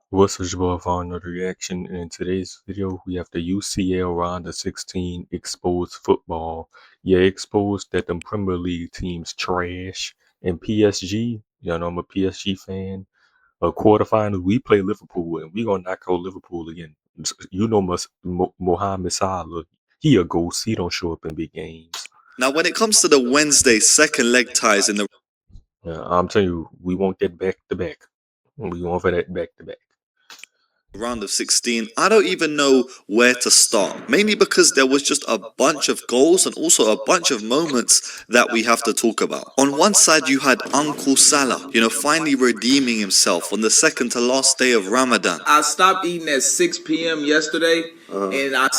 What's up, y'all? For another reaction. In today's video, we have the UCL round of 16 exposed football. Yeah, exposed that them Premier League teams trash. And PSG, you know, I'm a PSG fan. Quarterfinals, we play Liverpool, and we gonna knock out Liverpool again. You know, Mohamed Salah, he a ghost. He don't show up in big games. Now, when it comes to the Wednesday second leg ties in the I'm telling you, we want that back to back. We want for that back to back. round of 16, I don't even know where to start. Mainly because there was just a bunch of goals and also a bunch of moments that we have to talk about. On one side, you had Uncle Salah, finally redeeming himself on the second to last day of Ramadan. I stopped eating at 6 p.m. yesterday, and I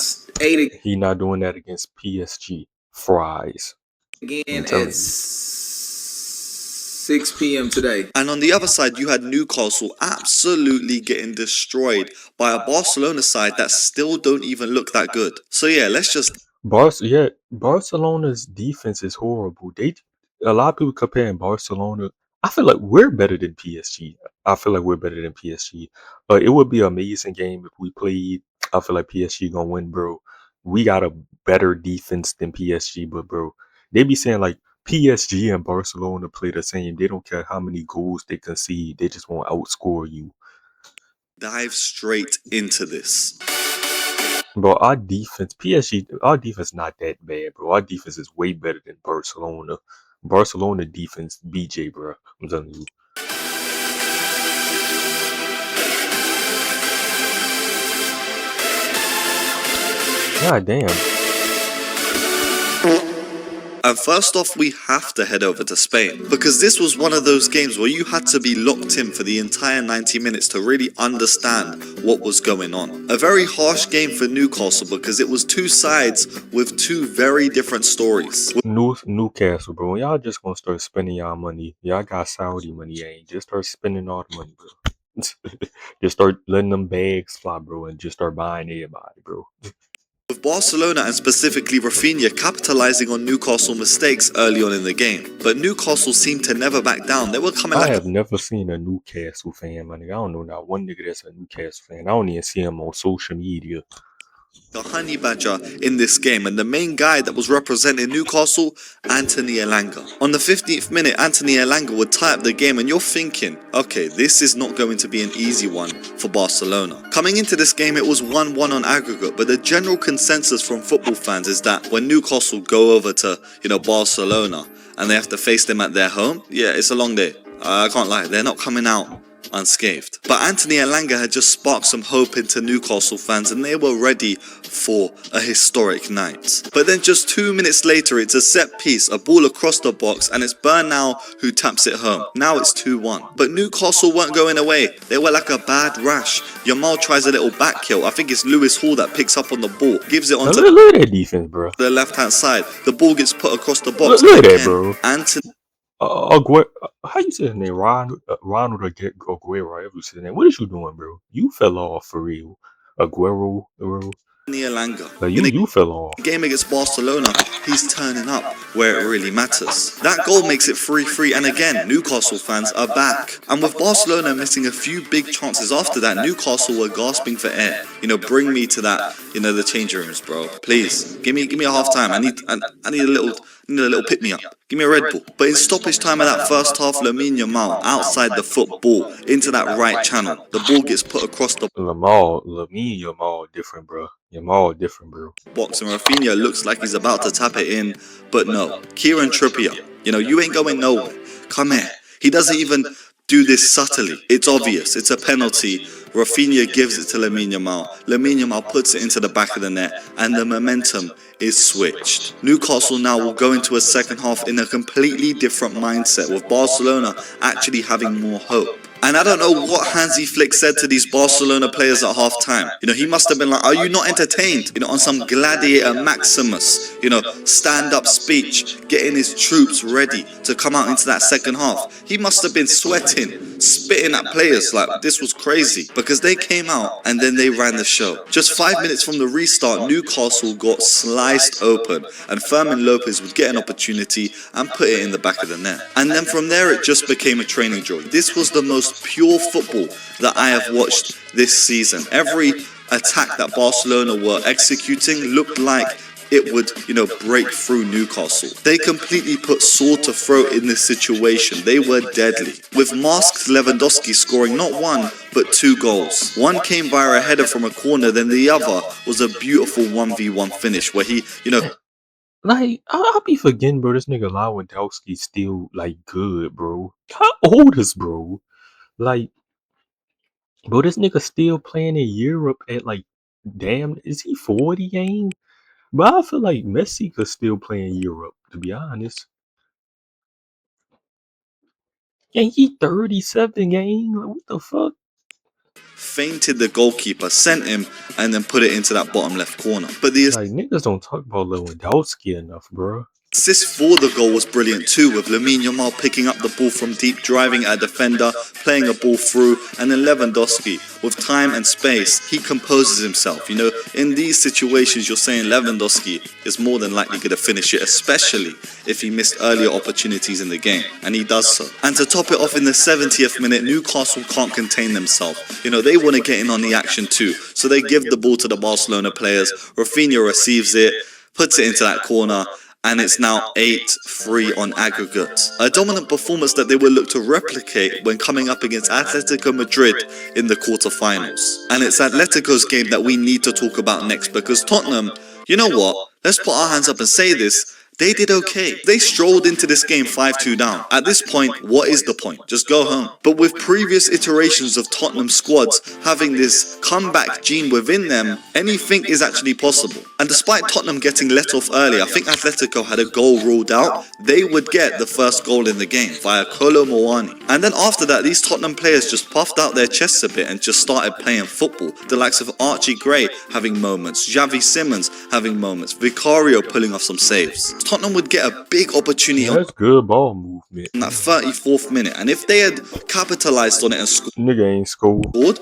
ate He not doing that against PSG. Fries. again at 6 p.m. today. And on the other side, you had Newcastle absolutely getting destroyed by a Barcelona side that still don't even look that good. So yeah, let's just... Barcelona's defense is horrible. A lot of people comparing Barcelona. I feel like we're better than PSG. It would be an amazing game if we played. I feel like PSG gonna win, bro. We got a better defense than PSG, but bro, they be saying like PSG and Barcelona play the same. They don't care how many goals they concede. They just want to outscore you. dive straight into this. Bro, our defense not that bad, bro. Our defense is way better than Barcelona. Barcelona defense, BJ, bro. I'm telling you. God damn. And first off, we have to head over to Spain, because this was one of those games where you had to be locked in for the entire 90 minutes to really understand what was going on. A very harsh game for Newcastle because it was two sides with two very different stories. Newcastle, bro. Y'all just gonna start spending y'all money. Y'all got Saudi money, ain't just start spending all the money, bro. Just start letting them bags fly, bro, and just start buying everybody, bro. With Barcelona and specifically Rafinha capitalizing on Newcastle mistakes early on in the game. But Newcastle seemed to never back down. They were coming I have never seen a Newcastle fan, man. I don't know not one nigga that's a Newcastle fan. I don't even see him on social media. The honey badger in this game, and the main guy that was representing Newcastle, Anthony Elanga. On the 15th minute, Anthony Elanga would tie up the game, and you're thinking, okay, this is not going to be an easy one for Barcelona. Coming into this game, it was 1-1 on aggregate, but the general consensus from football fans is that when Newcastle go over to, Barcelona, and they have to face them at their home, yeah, it's a long day. I can't lie, they're not coming out unscathed. But Anthony Elanga had just sparked some hope into Newcastle fans, and they were ready for a historic night. But then just 2 minutes later, it's a set piece, a ball across the box, and it's Bernal who taps it home. Now it's 2-1. But Newcastle weren't going away. They were like a bad rash. Yamal tries a little back heel. I think it's Lewis Hall that picks up on the ball, gives it onto look at that defense, bro. The left-hand side. The ball gets put across the box. Look at that, bro. Anthony... how you say his name? Ronald Aguero. Whatever you say his name. What is you doing, bro? You fell off for real. Aguero. Elanga. You fell off. Game against Barcelona, he's turning up where it really matters. That goal makes it 3-3, and again, Newcastle fans are back. And with Barcelona missing a few big chances after that, Newcastle were gasping for air. Bring me to that, the changing rooms, bro. Please, give me a half time. I need a little pick me up. Give me a Red Bull. But in stoppage time of that first half, Lamine Yamal outside the football into that right channel. The ball gets put across the Lamine Yamal different, bro. Yamal different, bro. Box, and Rafinha looks like he's about to tap it in, but no. Kieran Trippier, you ain't going nowhere. Come here. He doesn't even do this subtly. It's obvious. It's a penalty. Rafinha gives it to Lamine Yamal. Lamine Yamal puts it into the back of the net, and the momentum is switched. Newcastle now will go into a second half in a completely different mindset, with Barcelona actually having more hope. And I don't know what Hansi Flick said to these Barcelona players at half-time. He must have been like, are you not entertained? On some Gladiator Maximus, stand-up speech, getting his troops ready to come out into that second half. He must have been sweating, spitting at players like this was crazy, because they came out and then they ran the show. Just 5 minutes from the restart, Newcastle got sliced open, and Fermin Lopez would get an opportunity and put it in the back of the net. And then from there, it just became a training drill. This was the most most pure football that I have watched this season. Every attack that Barcelona were executing looked like it would, break through Newcastle. They completely put sword to throat in this situation. They were deadly. With masked Lewandowski scoring not one, but 2 goals. One came via a header from a corner, then the other was a beautiful 1v1 finish where he, Like, I'll be forgetting, bro. This nigga Lewandowski still like good, bro. How old is bro? Like, bro, this nigga still playing in Europe at like, damn, is he 40 game? But I feel like Messi could still play in Europe, to be honest. And he 37 game. Like, what the fuck? feinted the goalkeeper, sent him, and then put it into that bottom left corner. But the Like, niggas don't talk about Lewandowski enough, bro. assist for the goal was brilliant too, with Lamine Yamal picking up the ball from deep, driving at a defender, playing a ball through, and then Lewandowski, with time and space, he composes himself. In these situations, you're saying Lewandowski is more than likely going to finish it, especially if he missed earlier opportunities in the game, and he does so. And to top it off in the 70th minute, Newcastle can't contain themselves. They want to get in on the action too, so they give the ball to the Barcelona players. Rafinha receives it, puts it into that corner, and it's now 8-3 on aggregate. A dominant performance that they will look to replicate when coming up against Atletico Madrid in the quarterfinals. And it's Atletico's game that we need to talk about next, because Tottenham, you know what? Let's put our hands up and say this. They did okay. They strolled into this game 5-2 down. At this point, what is the point? Just go home. But with previous iterations of Tottenham squads having this comeback gene within them, anything is actually possible. And despite Tottenham getting let off early, I think Atletico had a goal ruled out. They would get the first goal in the game via Kolo Muani. And then after that, these Tottenham players just puffed out their chests a bit and just started playing football. The likes of Archie Gray having moments, Xavi Simons having moments, Vicario pulling off some saves. Tottenham would get a big opportunity That's good ball movement. in that 34th minute, and if they had capitalized on it and Nigga ain't scored.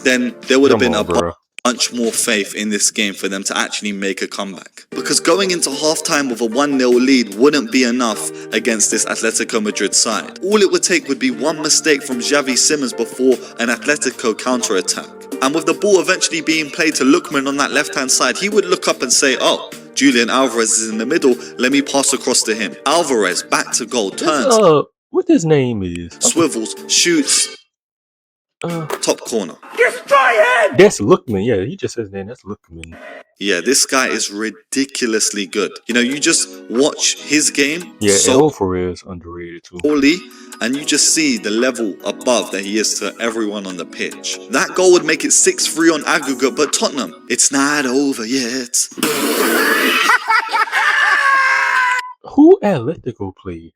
then there would have Come been on, a bunch more faith in this game for them to actually make a comeback. Because going into halftime with a 1-0 lead wouldn't be enough against this Atletico Madrid side. All it would take would be one mistake from Xavi Simons before an Atletico counter-attack. And with the ball eventually being played to Lookman on that left-hand side, he would look up and say, oh, Julian Alvarez is in the middle, let me pass across to him. Alvarez, back to goal, turns, what his name is? swivels, shoots, top corner. That's Lookman. Yeah, he just says that. That's Lookman. Yeah, this guy is ridiculously good. You just watch his game, Yeah, so Alvarez underrated too. solely, and you just see the level above that he is to everyone on the pitch. That goal would make it 6-3 on aggregate, but Tottenham, it's not over yet. Who Atletico played?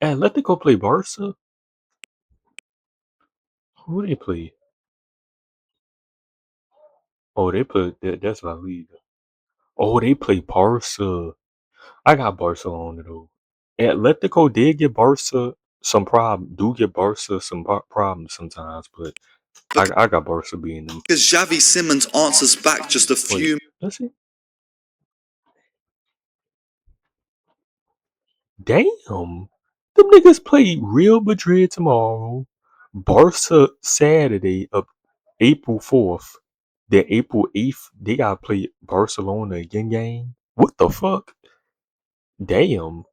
Atletico play Barca? Who they play? Oh, they play that's La Liga. Oh, they play Barca. I got Barcelona though. Atletico did get Barca some problem. Do get Barca some problems sometimes, but I got Barca beating them. Because Xavi Simons answers back just a few. Wait, let's see. Damn, them niggas play Real Madrid tomorrow, Barca Saturday of April 4th. Then April 8th, they gotta play Barcelona again game. What the fuck? Damn.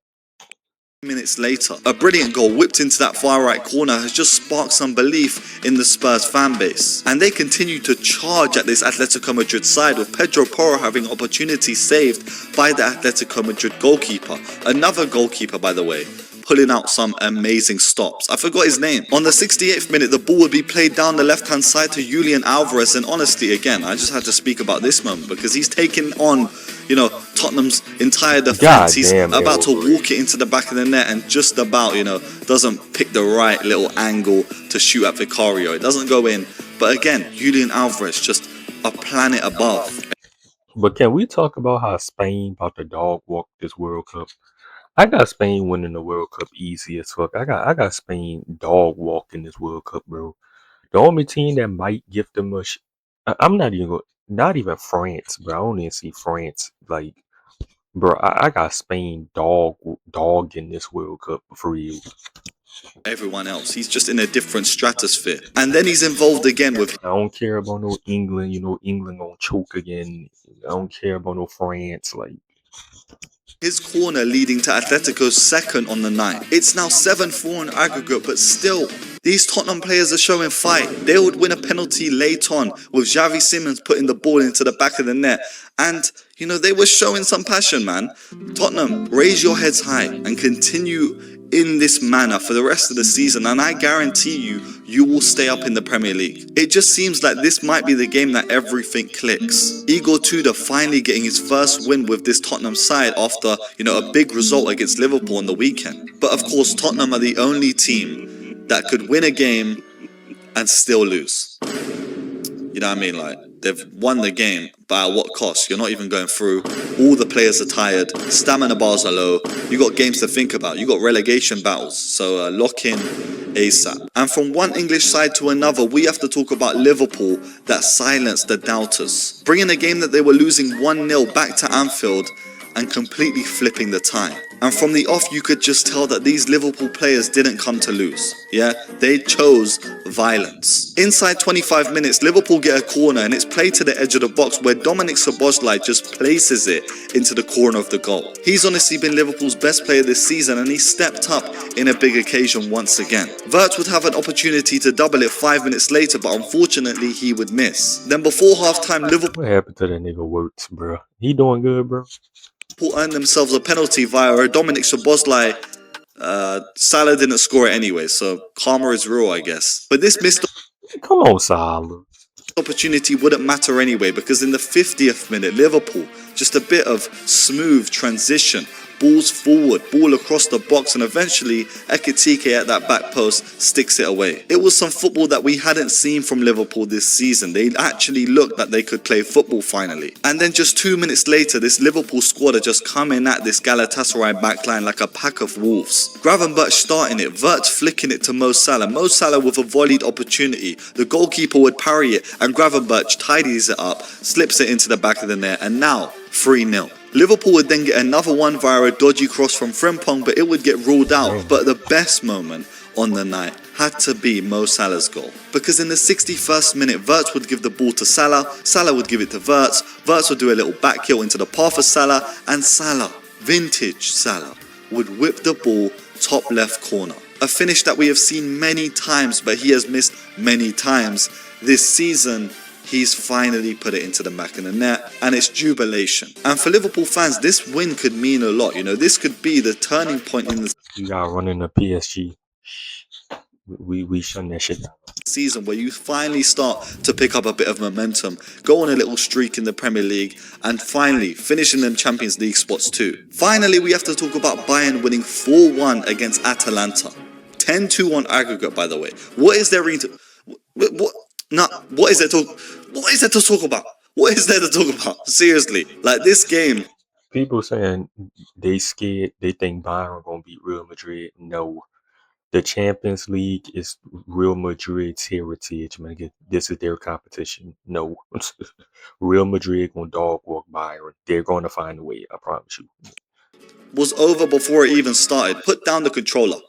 Minutes later, a brilliant goal whipped into that far right corner has just sparked some belief in the Spurs fan base. And they continue to charge at this Atletico Madrid side, with Pedro Porro having opportunities saved by the Atletico Madrid goalkeeper. Another goalkeeper, by the way, pulling out some amazing stops. I forgot his name. On the 68th minute, the ball would be played down the left-hand side to Julian Alvarez, and honestly, again, I just had to speak about this moment because he's taken on, Tottenham's entire defense. He's about to walk it into the back of the net and just about, doesn't pick the right little angle to shoot at Vicario. It doesn't go in. But again, Julian Alvarez, just a planet above. But can we talk about how Spain about to dog walk this World Cup? I got Spain winning the World Cup easy as fuck. I got Spain dog walking this World Cup, bro. The only team that might give them I'm not even France, bro. I don't even see France. Like, bro, I got Spain dogging this World Cup for you. everyone else. He's just in a different stratosphere. And then he's involved again with I don't care about no England. You know, England gonna choke again. I don't care about no France. Like, his corner leading to Atletico's second on the night. It's now 7-4 in aggregate, but still, these Tottenham players are showing fight. They would win a penalty late on with Xavi Simons putting the ball into the back of the net. And, you know, they were showing some passion, man. Tottenham, raise your heads high and continue in this manner for the rest of the season, and I guarantee you will stay up in the Premier League. It just seems like this might be the game that everything clicks. Igor Tudor finally getting his first win with this Tottenham side after, you know, a big result against Liverpool on the weekend. But of course, Tottenham are the only team that could win a game and still lose. You know what I mean? Like, they've won the game, but at what cost? You're not even going through. All the players are tired. Stamina bars are low. You got games to think about. You got relegation battles. So lock in ASAP. And from one English side to another, we have to talk about Liverpool that silenced the doubters. Bringing a game that they were losing 1-0 back to Anfield and completely flipping the tie. And from the off, you could just tell that these Liverpool players didn't come to lose. Yeah, they chose violence. Inside 25 minutes, Liverpool get a corner and it's played to the edge of the box where Dominic Szoboszlai just places it into the corner of the goal. He's honestly been Liverpool's best player this season and he stepped up in a big occasion once again. Wirtz would have an opportunity to double it 5 minutes later, but unfortunately he would miss. Then before half-time, Liverpool what happened to that nigga Wirtz, bro? He doing good, bro. earned themselves a penalty via a Dominic Szoboszlai. Salah didn't score it anyway, so karma is real, I guess. But this missed Come on, Salah. opportunity wouldn't matter anyway, because in the 50th minute, Liverpool, just a bit of smooth transition, balls forward, ball across the box, and eventually Ekitike at that back post sticks it away. It was some football that we hadn't seen from Liverpool this season. They actually looked that they could play football finally. And then just 2 minutes later, this Liverpool squad are just coming at this Galatasaray backline like a pack of wolves. Gravenberch starting it, Wirtz flicking it to Mo Salah. Mo Salah with a volleyed opportunity. The goalkeeper would parry it, and Gravenberch tidies it up, slips it into the back of the net, and now 3-0. Liverpool would then get another one via a dodgy cross from Frimpong, but it would get ruled out. But the best moment on the night had to be Mo Salah's goal. Because in the 61st minute, Wirtz would give the ball to Salah, Salah would give it to Wirtz, Wirtz would do a little back heel into the path of Salah, and Salah, vintage Salah, would whip the ball top left corner. A finish that we have seen many times, but he has missed many times this season. He's finally put it into the back of the net, and it's jubilation. And for Liverpool fans, this win could mean a lot. You know, this could be the turning point in the You got running the PSG. We shun that shit down. season where you finally start to pick up a bit of momentum, go on a little streak in the Premier League, and finally finishing them Champions League spots too. Finally, we have to talk about Bayern winning 4-1 against Atalanta. 10-2 on aggregate, by the way. What is there to... What is there to talk about? What is there to talk about? Seriously. Like, this game... People saying they scared, they think Bayern gonna beat Real Madrid. No. The Champions League is Real Madrid's heritage, man. This is their competition. No. Real Madrid gonna dog walk Bayern. They're gonna find a way, I promise you. was over before it even started. Put down the controller.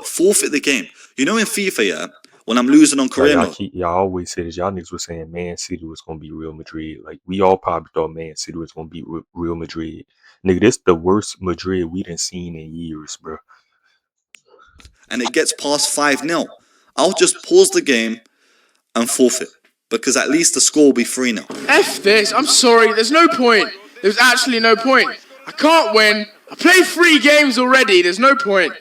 Forfeit the game. You know, in FIFA, yeah, when I'm losing on career mode, y'all always say this. Y'all niggas were saying Man City was gonna be Real Madrid. Like, we all probably thought Man City was gonna be Real Madrid. Nigga, this the worst Madrid we done seen in years, bro. and it gets past 5-0, I'll just pause the game and forfeit, because at least the score will be 3-0. F this, I'm sorry, there's no point. There's actually no point. I can't win. I played 3 games already, there's no point.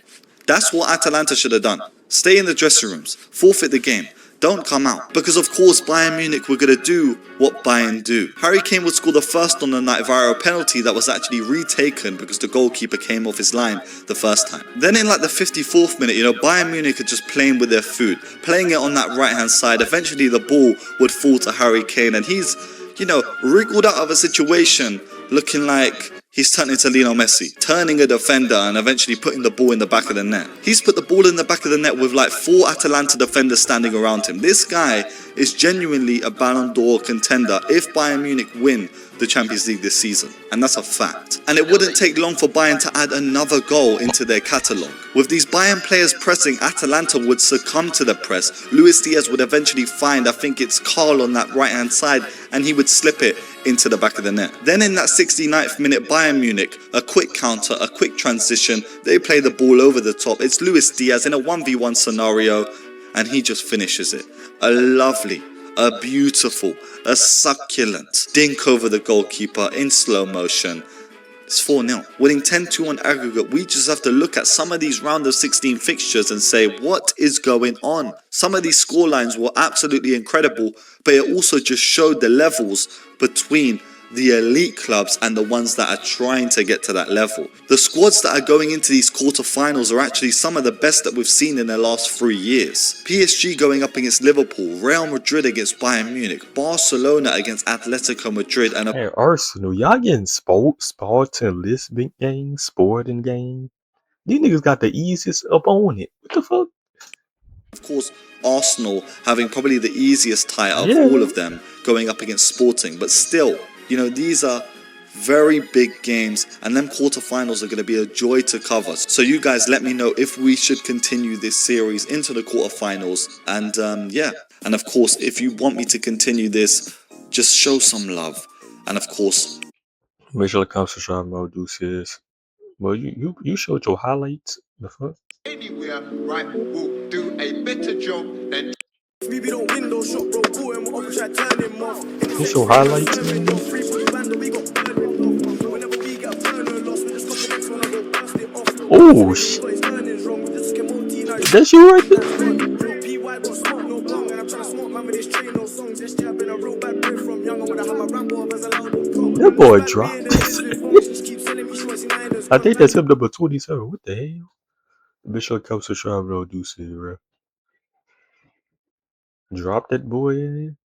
That's what Atalanta should have done. Stay in the dressing rooms, forfeit the game, don't come out. Because of course Bayern Munich were going to do what Bayern do. Harry Kane would score the first on the night via a penalty that was actually retaken because the goalkeeper came off his line the first time. Then in like the 54th minute, you know, Bayern Munich are just playing with their food, playing it on that right hand side. Eventually the ball would fall to Harry Kane and he's, you know, wriggled out of a situation looking like he's turned into Lionel Messi, turning a defender and eventually putting the ball in the back of the net. He's put the ball in the back of the net with like 4 Atalanta defenders standing around him. This guy is genuinely a Ballon d'Or contender if Bayern Munich win the Champions League this season. And that's a fact. And it wouldn't take long for Bayern to add another goal into their catalogue. With these Bayern players pressing, Atalanta would succumb to the press. Luis Diaz would eventually find, I think it's Carl on that right hand side, and he would slip it into the back of the net. Then in that 69th minute, Bayern Munich, a quick counter, a quick transition, they play the ball over the top. It's Luis Diaz in a 1v1 scenario, and he just finishes it. A lovely, a beautiful, a succulent dink over the goalkeeper in slow motion. It's 4-0. Winning 10-2 on aggregate, we just have to look at some of these round of 16 fixtures and say, what is going on? Some of these scorelines were absolutely incredible, but it also just showed the levels between the elite clubs and the ones that are trying to get to that level. The squads that are going into these quarterfinals are actually some of the best that we've seen in the last 3 years. PSG going up against Liverpool, Real Madrid against Bayern Munich, Barcelona against Atletico Madrid, and Hey, Arsenal, y'all getting Spartan Lisbon game, Sporting game. These niggas got the easiest opponent. What the fuck? of course, Arsenal having probably the easiest tie out of Yeah. all of them going up against Sporting. But still, these are very big games, and them quarterfinals are going to be a joy to cover. So you guys let me know if we should continue this series into the quarterfinals. And yeah, and of course, if you want me to continue this, just show some love. And of course, Make sure to come subscribe, Mo Deuces. Well, you showed your highlights. The fuck? Anywhere, right, will do a better job than. Maybe don't window shop, bro. Bought him off, try turn him off. You show highlights. Oh shit! That's you right there. That boy dropped. I think that's him number 27. What the hell? Bishop comes to Shroud Road, do bro. Drop that boy in.